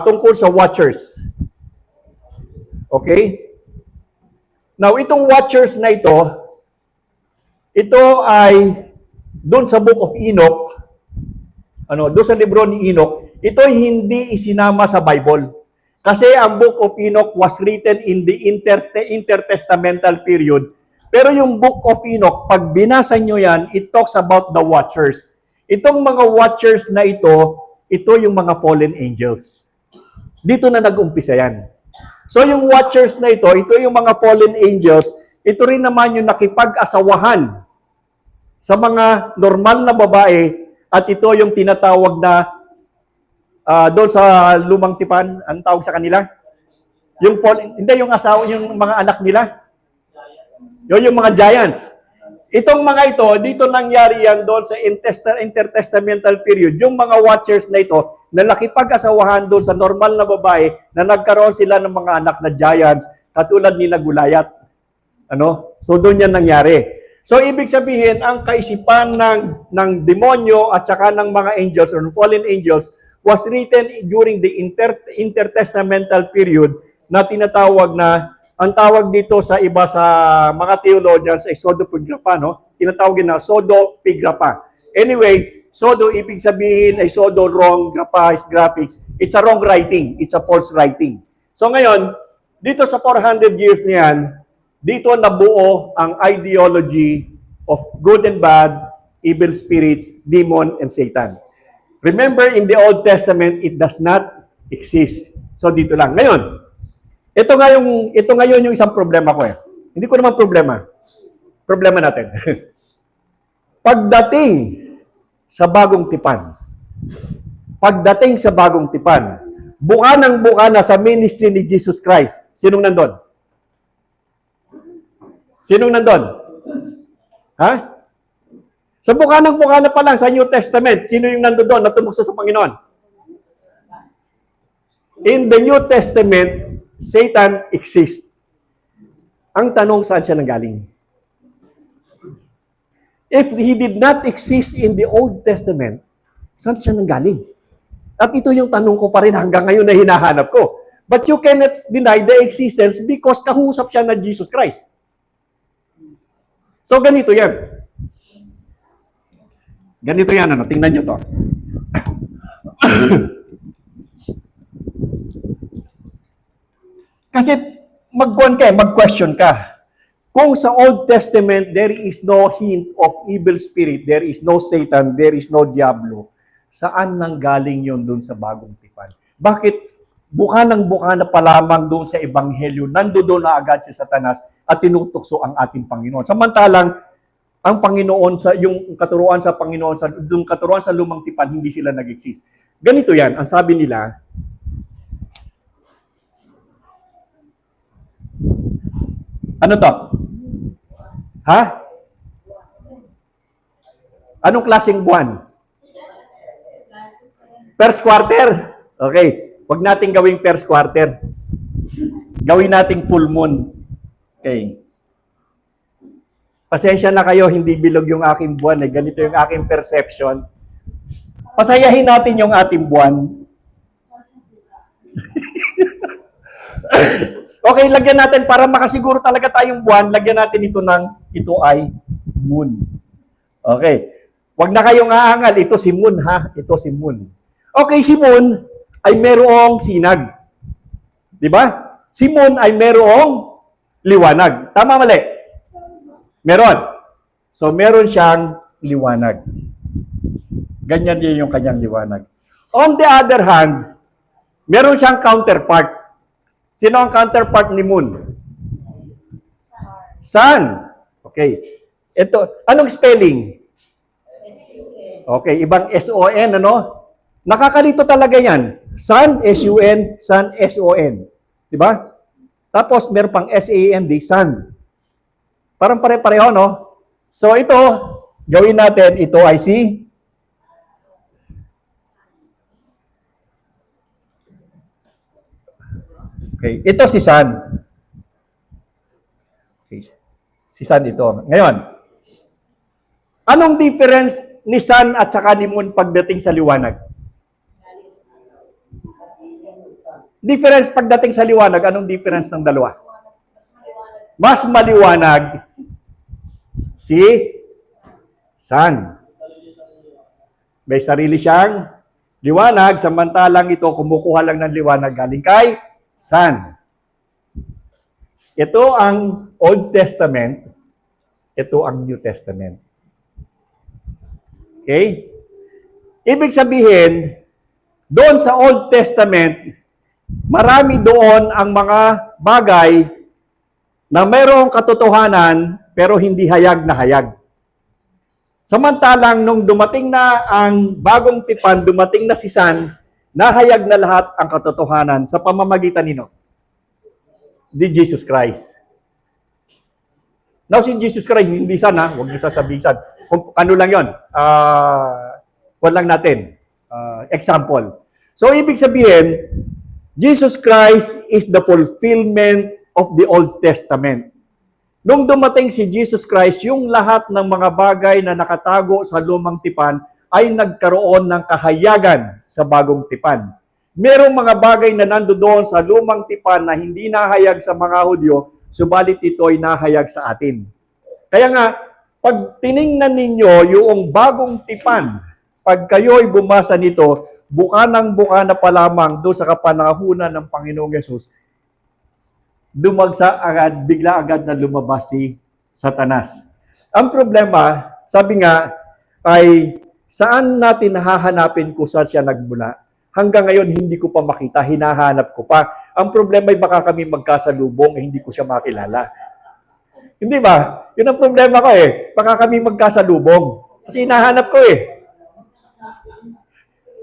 tungkol sa watchers. Okay? Now, itong watchers na ito ay doon sa Book of Enoch, doon sa libro ni Enoch, ito hindi isinama sa Bible. Kasi ang Book of Enoch was written in the intertestamental period. Pero yung Book of Enoch, pag binasa nyo yan, it talks about the watchers. Itong mga watchers na ito yung mga fallen angels. Dito na nag-umpisa yan. So yung watchers na ito yung mga fallen angels, ito rin naman yung nakipag-asawahan sa mga normal na babae, at ito yung tinatawag na doon sa lumang tipan, ang tawag sa kanila? Hindi yung asawa, yung mga anak nila. Yung mga giants. Itong mga ito, dito nangyari yan doon sa intertestamental period. Yung mga watchers na ito, na nakipag-asawahan doon sa normal na babae, na nagkaroon sila ng mga anak na giants, katulad ni Gulayat. So doon yan nangyari. So ibig sabihin, ang kaisipan ng demonyo at saka ng mga angels or fallen angels was written during the intertestamental period na tinatawag na, ang tawag dito sa iba sa mga theologians ay pseudepigrapha, tinatawag na pseudepigrapha. Anyway, pseudo ibig sabihin ay pseudo wrong, grapha is graphics. It's a wrong writing, it's a false writing. So ngayon, dito sa 400 years niyan, dito nabuo ang ideology of good and bad, evil spirits, demon, and Satan. Remember, in the Old Testament, it does not exist. So, dito lang. Ngayon, ito ngayon yung isang problema ko eh. Hindi ko naman problema. Problema natin. Pagdating sa bagong tipan, buka ng buka na sa ministry ni Jesus Christ, sinong nandun? Sinong nandun? Ha? Sa buka ng buka na pa lang sa New Testament, sino yung nandoon na tumukso sa Panginoon? In the New Testament, Satan exists. Ang tanong, saan siya nanggaling? If he did not exist in the Old Testament, saan siya nanggaling? At ito yung tanong ko pa rin hanggang ngayon na hinahanap ko. But you cannot deny the existence because kahusap siya na Jesus Christ. So ganito yan. Ganito yan, tingnan nyo to. Kasi mag-question ka. Kung sa Old Testament, there is no hint of evil spirit, there is no Satan, there is no Diablo, saan nanggaling yon dun sa bagong tipan? Bakit buka na pa lamang doon sa Ebanghelyo, nandoon na agad si Satanas at tinutukso ang ating Panginoon? Samantalang, ang Panginoon yung katuruan sa Panginoon yung katuruan sa lumang tipan, hindi sila nag-exist. Ganito yan, ang sabi nila, ano to? Ha? Anong klaseng buwan? First quarter. Okay. Huwag nating gawing first quarter. Gawin nating full moon. Okay. Pasensya na kayo, hindi bilog yung aking buwan. Ganito yung aking perception. Pasayahin natin yung ating buwan. Okay, lagyan natin, para makasiguro talaga tayong buwan, lagyan natin ito ay moon. Okay. Huwag na kayong aangal. Ito si Moon, ha? Ito si Moon. Okay, si Moon ay merong sinag. Di ba? Si Moon ay merong liwanag. Tama, mali? Meron. So, meron siyang liwanag. Ganyan din yung kanyang liwanag. On the other hand, meron siyang counterpart. Sino ang counterpart ni Moon? Sun. Okay. Ito, anong spelling? Okay, ibang S-O-N, ano? Nakakalito talaga yan. Sun, S-U-N, Sun, S-O-N. Diba? Tapos, meron pang S-A-N-D, Sun. Parang pare-pareho, no? So, ito, gawin natin, ito ay si okay, ito si Sun. Okay. Si Sun ito. Ngayon, anong difference ni Sun at saka ni Moon pagdating sa liwanag? Difference pagdating sa liwanag, anong difference ng dalawa? Mas maliwanag si Sun. May sarili siyang liwanag, samantalang ito kumukuha lang ng liwanag galing kay Sun. Ito ang Old Testament, ito ang New Testament. Okay? Ibig sabihin, doon sa Old Testament, marami doon ang mga bagay na mayroong katotohanan pero hindi hayag na hayag. Samantalang nung dumating na ang bagong tipan, dumating na si Sun, nahayag na lahat ang katotohanan sa pamamagitan nino? Di Jesus Christ. Now, si Jesus Christ, hindi Sun, ha? Huwag niyo sasabihin Sun. Kung ano lang yun, lang natin. Example. So, ibig sabihin, Jesus Christ is the fulfillment of the Old Testament. Nung dumating si Jesus Christ, yung lahat ng mga bagay na nakatago sa lumang tipan ay nagkaroon ng kahayagan sa bagong tipan. Merong mga bagay na nandoon sa lumang tipan na hindi nahayag sa mga Hudyo, subalit ito ay nahayag sa atin. Kaya nga, pag tiningnan ninyo yung bagong tipan, pag kayo'y bumasa nito, buka na pa lamang doon sa kapanahunan ng Panginoong Yesus, dumagsa agad, bigla agad na lumabas si Satanas. Ang problema, sabi nga, ay saan natin hahanapin kung saan siya nagmula? Hanggang ngayon, hindi ko pa makita, hinahanap ko pa. Ang problema ay baka kami magkasalubong, hindi ko siya makilala. Hindi ba? Yun ang problema ko eh. Baka kami magkasalubong. Kasi hinahanap ko eh.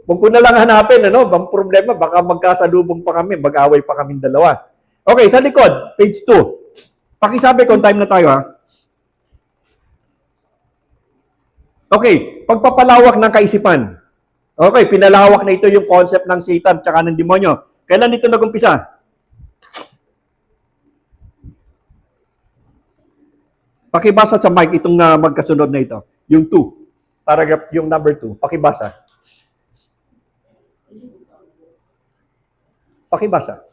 Huwag ko na lang hanapin, ano? Ang problema, baka magkasalubong pa kami, mag-away pa kaming dalawa. Okay, sa likod, page 2. Pakisabi kung time na tayo, ha? Okay, pagpapalawak ng kaisipan. Okay, pinalawak na ito yung concept ng Satan tsaka ng demonyo. Kailan ito nag-umpisa? Pakibasa sa mic itong magkasunod na ito. Yung 2. Paragraph, yung number 2. Pakibasa. Pakibasa.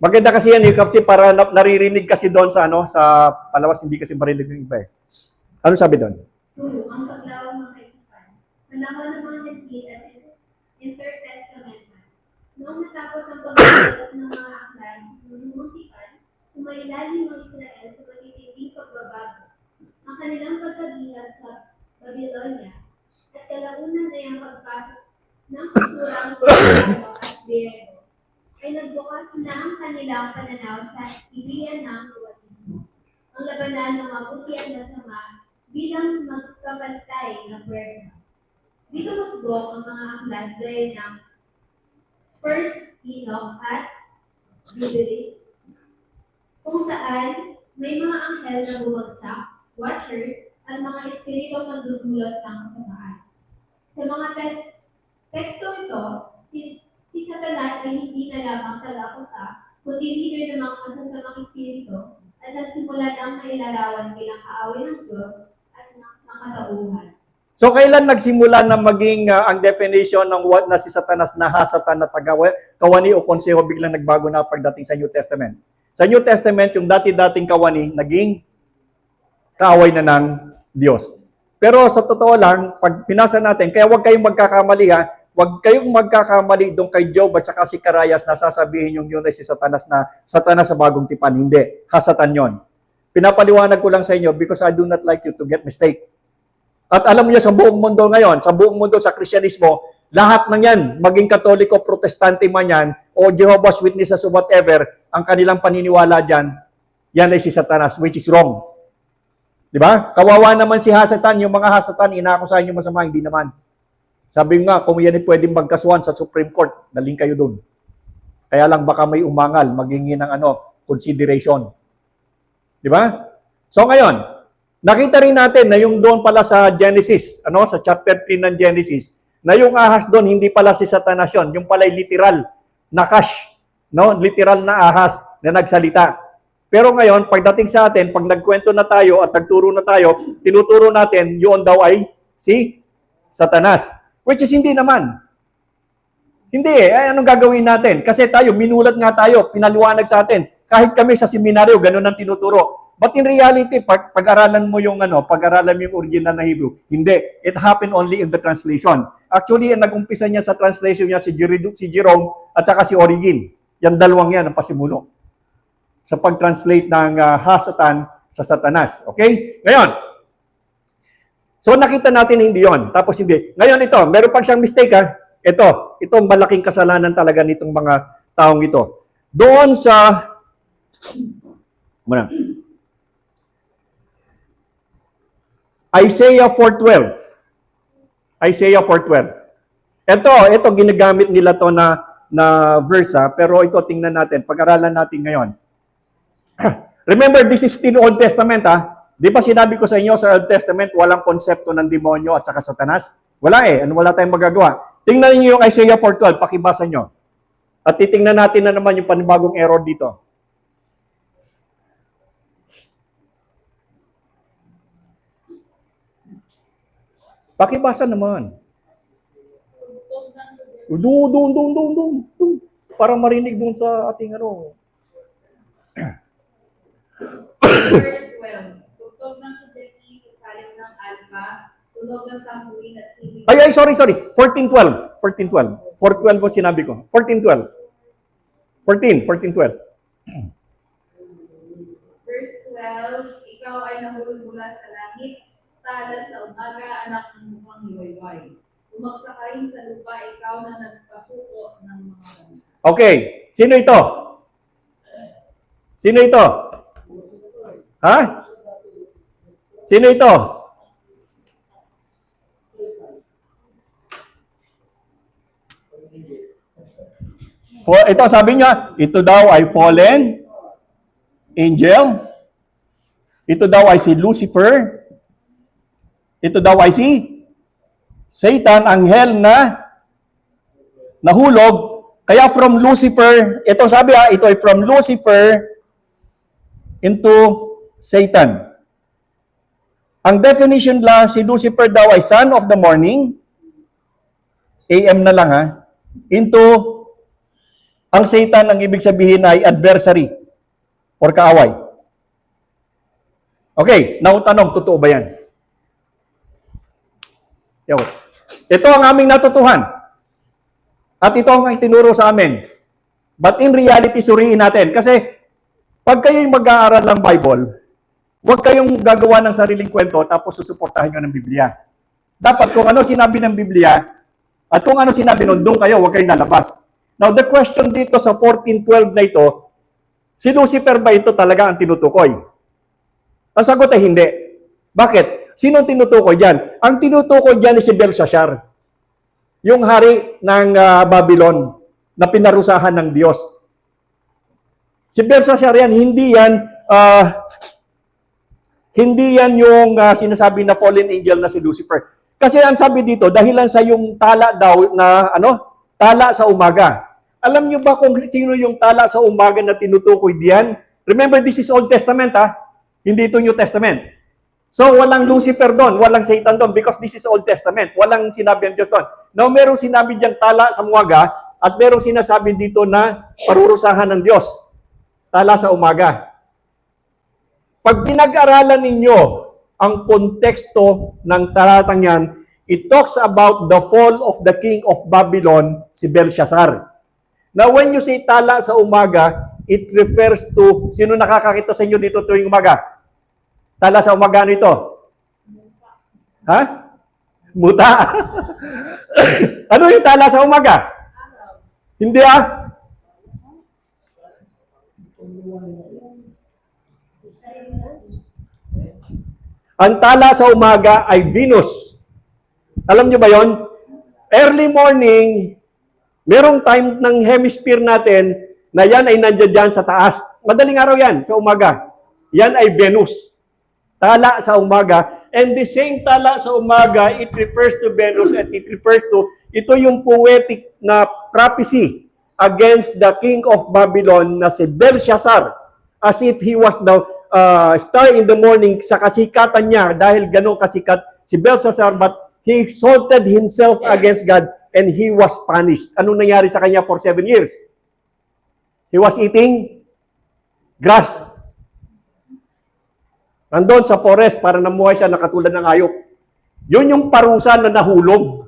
Maganda kasi yan, kasi para naririnig kasi doon sa sa palawas, hindi kasi marinig ng iba eh. Ano sabi doon? 2. Ang paglawak ng kaisipan. Nalaman ng mga nagkit at intertestamental. Noong natapos ang pagbabalot ng mga aklan ng lumutipan, sumailalim ang Israel sa matitinding pagbabago. Ang kanilang pagkabilang sa Babylonia at kalaunan na yung pagpasok ng kulturang Romano at Griego ay nagbukas na ang kanilang pananaw sa ideya ng dualismo. Ang labanan ng mabuti at masama bilang magkabantay ng puwersa. Dito masbok ang mga aklat gaya ng First Enoch at Jubilees, kung saan may mga anghel na bumagsak, watchers, at mga espiritu magdudulot ng kasamaan. Sa mga teksto ito, si Satanas ay hindi na lamang tagakusa, kundi leader ng mga masasamang espiritu at nagsimula ng kailarawan bilang kaaway ng Diyos at ng sangkatauhan. So, kailan nagsimula na maging ang definition ng what na si Satanas na hasatan na kawani o konseho biglang nagbago na pagdating sa New Testament? Sa New Testament, yung dati-dating kawani, naging kaaway na ng Diyos. Pero sa totoo lang, pag pinasa natin, kaya huwag kayong magkakamali ha, huwag kayong magkakamali doon kay Job at saka si Karayas na sasabihin yung yun ay si Satanas na Satanas sa bagong tipan. Hindi. Hasatan yon. Pinapaliwanag ko lang sa inyo because I do not like you to get mistake. At alam niyo sa buong mundo ngayon, sa buong mundo sa Kristyanismo, lahat ng yan, maging Katoliko, Protestante man yan, o Jehovah's Witnesses o whatever, ang kanilang paniniwala dyan, yan ay si Satanas, which is wrong. Di ba? Kawawa naman si Hasatan, yung mga Hasatan, inaakusahan yung masama, hindi naman. Sabi nga, kung yan ay pwedeng magkasuhan sa Supreme Court, daling kayo dun. Kaya lang baka may umangal, maghingi ng consideration. Di ba? So ngayon, nakita rin natin na yung doon pala sa Genesis, sa chapter 3 ng Genesis, na yung ahas doon, hindi pala si Satanas yun. Yung pala literal na kash, literal na ahas na nagsalita. Pero ngayon, pagdating sa atin, pag nagkwento na tayo at nagturo na tayo, tinuturo natin, yun daw ay si Satanas. Which is hindi naman. Hindi anong gagawin natin? Kasi tayo, minulat nga tayo, pinaliwanag sa atin. Kahit kami sa seminaryo, ganun ang tinuturo. But in reality, pag-aralan mo yung pag-aralan mo yung original na Hebrew, hindi. It happened only in the translation. Actually, nag-umpisa niya sa translation niya si Jerome at saka si Origen. Yan dalawang yan ang pasimuno sa pag-translate ng Hasatan sa Satanas. Okay? Ngayon, so nakita natin hindi yon. Tapos hindi. Ngayon ito, meron pang siyang mistake ha. Ito malaking kasalanan talaga nitong mga taong ito. Doon sa Isaiah 4:12. Isaiah 4:12. Ito ginagamit nila to na verse pero ito tingnan natin, pag-aralan natin ngayon. Remember, this is still Old Testament Di ba sinabi ko sa inyo sa Old Testament, walang konsepto ng demonyo at saka Satanas? Wala wala tayong magagawa. Tingnan niyo yung Isaiah 4:12, pakibasa nyo. At titingnan natin na naman yung panibagong error dito. Pakibasa naman. Doon. Para marinig doon sa ating Verse 12. Tugtog ng kudeti sa salim ng alpa, tunog ng tamburin at himig. Ay, sorry. 14:12. 4:12 mo sinabi ko. 14:12. 14:12. Verse 12. Ikaw ay nahulog mula sa langit, tala sa umaga, anak ng mukhang hiwayway. Umagsa ka rin sa lupa, ikaw na nagpasuko ng mga bansa. Okay. Sino ito? Ha? Sino ito? Ito sabi niya, ito daw ay fallen angel. Ito daw ay si Lucifer. Ito daw ay si Satan, anghel na nahulog. Kaya from Lucifer, ito sabi ito ay from Lucifer into Satan. Ang definition lang, si Lucifer daw ay son of the morning, AM na lang into, ang Satan, ang ibig sabihin ay adversary or kaaway. Okay, tanong, totoo ba yan? Ito ang aming natutuhan. At ito ang itinuro sa amin. But in reality, suriin natin. Kasi, pag kayo'y mag-aaral ng Bible, huwag kayong gagawa ng sariling kwento tapos susuportahin nyo ng Biblia. Dapat kung ano sinabi ng Biblia at kung ano sinabi nun, doon kayo, huwag kayong lalabas. Now, the question dito sa 14:12 na ito, si Lucifer ba ito talaga ang tinutukoy? Ang sagot ay hindi. Bakit? Sino ang tinutukoy dyan? Ang tinutukoy dyan is si Belshazzar, yung hari ng Babylon na pinarusahan ng Diyos. Si Belshazzar yan, hindi yan yung sinasabi na fallen angel na si Lucifer. Kasi ang sabi dito, dahilan sa yung tala daw na tala sa umaga. Alam niyo ba kung sino yung tala sa umaga na tinutukoy diyan? Remember, this is Old Testament hindi ito New Testament. So, walang Lucifer doon, walang Satan doon because this is Old Testament. Walang sinabi ang Diyos doon. Now, merong sinabi diyang tala sa umaga at merong sinasabi dito na parurusahan ng Diyos. Tala sa umaga. Pag pinag-aralan ninyo ang konteksto ng talatang yan, it talks about the fall of the king of Babylon, si Belshazzar. Now, when you say tala sa umaga, it refers to, sino nakakakita sa inyo dito tuwing umaga? Tala sa umaga, ano ito? Ha? Muta. Ano yung tala sa umaga? Hindi ah. Ang tala sa umaga ay Venus. Alam nyo ba yon? Early morning, merong time ng hemisphere natin na yan ay nandiyan dyan sa taas. Madaling araw yan, sa umaga. Yan ay Venus. Tala sa umaga. And the same tala sa umaga, it refers to Venus and it refers to, ito yung poetic na prophecy against the king of Babylon na si Belshazzar, as if he was the star in the morning sa kasikatan niya, dahil ganong kasikat si Belshazzar, but he exalted himself against God and he was punished. Anong nangyari sa kanya for 7 years? He was eating grass. Nandun sa forest para namuhay siya na katulad ng hayop. Yun yung parusa na nahulog.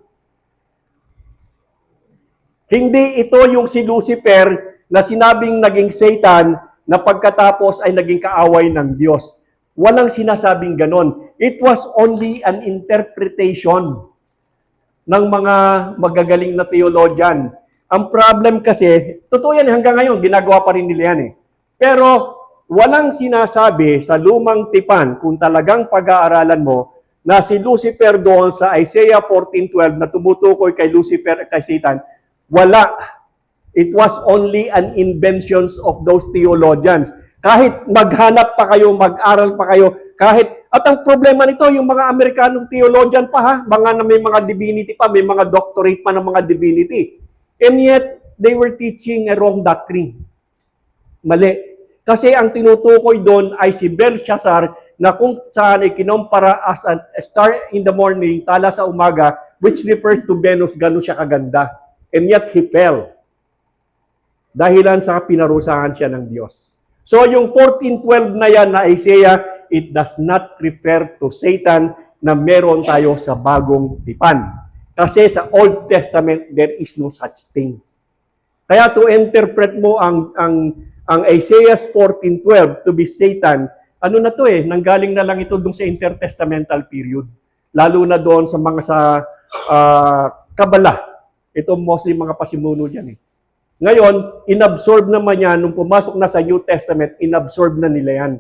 Hindi ito yung si Lucifer na sinabing naging Satan na pagkatapos ay naging kaaway ng Diyos. Walang sinasabing ganon. It was only an interpretation ng mga magagaling na theologian. Ang problem kasi, totoo yan hanggang ngayon, ginagawa pa rin nila yan eh. Pero walang sinasabi sa lumang tipan kung talagang pag-aaralan mo na si Lucifer doon sa Isaiah 14:12 na tumutukoy kay Lucifer at kay Satan, wala. It was only an inventions of those theologians. Kahit maghanap pa kayo, mag-aral pa kayo, at ang problema nito, yung mga Amerikanong theologian pa ha, mga na may mga divinity pa, may mga doctorate pa ng mga divinity. And yet, they were teaching a wrong doctrine. Mali. Kasi ang tinutukoy doon ay si Belshazzar na kung saan ay kinompara as a star in the morning, tala sa umaga, which refers to Venus, gano'n siya kaganda. And yet, he fell. Dahilan sa pinarusahan siya ng Diyos. So, yung 14:12 na yan na Isaiah, it does not refer to Satan na meron tayo sa bagong tipan. Kasi sa Old Testament, there is no such thing. Kaya to interpret mo ang Isaiah 14:12 to be Satan, ano na to nanggaling na lang ito dun sa intertestamental period. Lalo na doon sa mga sa Kabbalah. Ito mostly mga pasimuno dyan Ngayon, inabsorb naman yan, nung pumasok na sa New Testament, inabsorb na nila yan.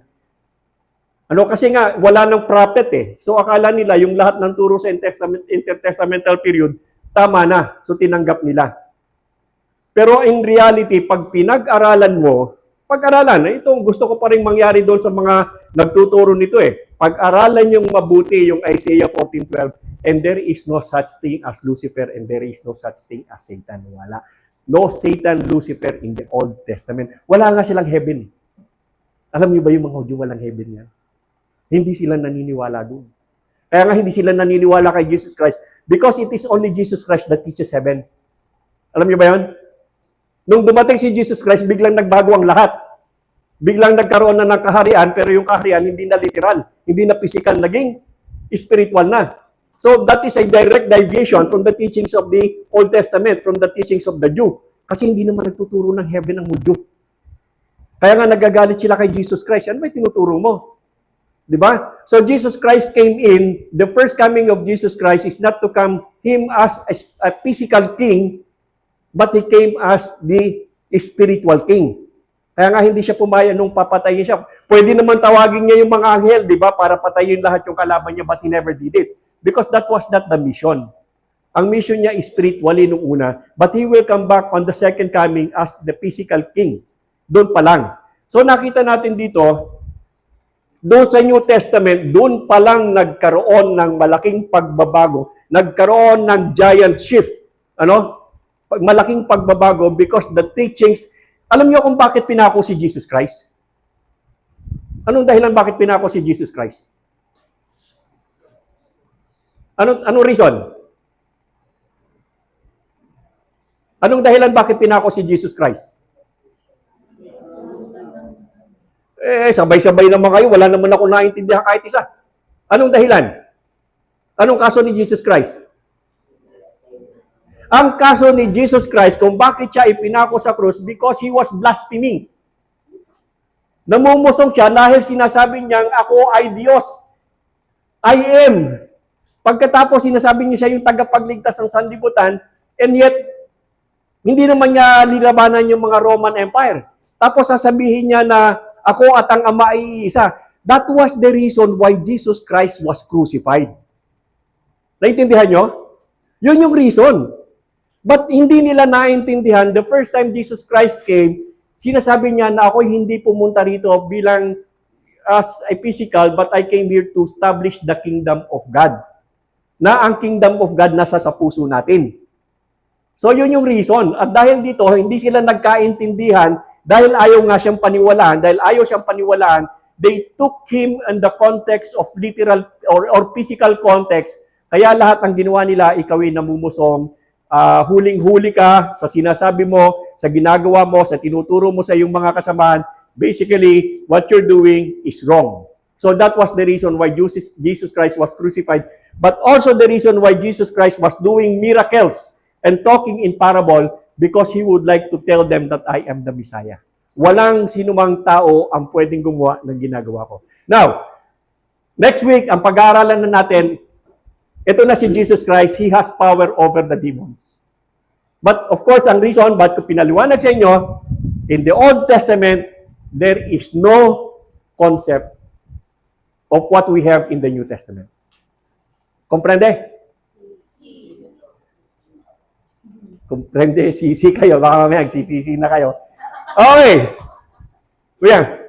Kasi nga, wala nang prophet So akala nila, yung lahat ng turo sa intertestamental period, tama na. So tinanggap nila. Pero in reality, pag pinag-aralan mo, itong gusto ko pa rin mangyari doon sa mga nagtuturo nito Pag-aralan yung mabuti yung Isaiah 14:12, and there is no such thing as Lucifer and there is no such thing as Satan. Wala. No Satan, Lucifer in the Old Testament. Wala nga silang heaven. Alam niyo ba yung mga Hudyo walang heaven yan? Hindi sila naniniwala doon. Kaya nga hindi sila naniniwala kay Jesus Christ because it is only Jesus Christ that teaches heaven. Alam niyo ba yun? Nung dumating si Jesus Christ, biglang nagbago ang lahat. Biglang nagkaroon na ng kaharian, pero yung kaharian hindi na literal, hindi na physical, naging spiritual na. So that is a direct deviation from the teachings of the Old Testament, from the teachings of the Jew. Kasi hindi naman nagtuturo ng heaven ang Hudyo. Kaya nga nagagalit sila kay Jesus Christ. Ano ba tinuturo mo? Diba? So Jesus Christ came in, the first coming of Jesus Christ is not to come him as a physical king, but he came as the spiritual king. Kaya nga hindi siya pumaya nung papatayin siya. Pwede naman tawagin niya yung mga anghel, di ba? Para patayin lahat yung kalaban niya, but he never did it. Because that was not the mission. Ang mission niya is spiritually nung una, but he will come back on the second coming as the physical king. Doon pa lang. So nakita natin dito, doon sa New Testament, doon pa lang nagkaroon ng malaking pagbabago, nagkaroon ng giant shift. Malaking pagbabago because the teachings, alam niyo kung bakit pinako si Jesus Christ? Anong dahilan bakit pinako si Jesus Christ? Anong reason? Anong dahilan bakit pinako si Jesus Christ? Sabay-sabay naman kayo. Wala naman ako naintindihan kahit isa. Anong dahilan? Anong kaso ni Jesus Christ? Ang kaso ni Jesus Christ kung bakit siya ipinako sa krus because he was blaspheming. Namumusong siya dahil sinasabi niyang ako ay Diyos. I am. Pagkatapos sinasabi niya siya yung tagapagligtas ng sanlibutan and yet hindi naman niya lilabanan yung mga Roman Empire. Tapos sasabihin niya na ako at ang Ama ay iisa. That was the reason why Jesus Christ was crucified. Naintindihan niyo? Yun yung reason. But hindi nila naintindihan, the first time Jesus Christ came, sinasabi niya na ako hindi pumunta rito bilang as a physical, but I came here to establish the kingdom of God. Na ang kingdom of God nasa sa puso natin. So yun yung reason. At dahil dito, hindi sila nagkaintindihan dahil ayaw nga siyang paniwalaan, dahil ayaw siyang paniwalaan, they took him in the context of literal or physical context. Kaya lahat ng ginawa nila, ikaw'y namumusong, huling-huli ka sa sinasabi mo, sa ginagawa mo, sa tinuturo mo sa iyong mga kasamahan, basically, what you're doing is wrong. So that was the reason why Jesus Christ was crucified, but also the reason why Jesus Christ was doing miracles and talking in parable because He would like to tell them that I am the Messiah. Walang sinumang tao ang pwedeng gumawa ng ginagawa ko. Now, next week, ang pag-aaralan na natin, ito na si Jesus Christ, He has power over the demons. But of course, ang reason, ba't ko pinaliwanag sa inyo, in the Old Testament, there is no concept of what we have in the New Testament. Comprende? Comprende? Sisi kayo. Baka mamaya, sisi na kayo. Okay. Kuya.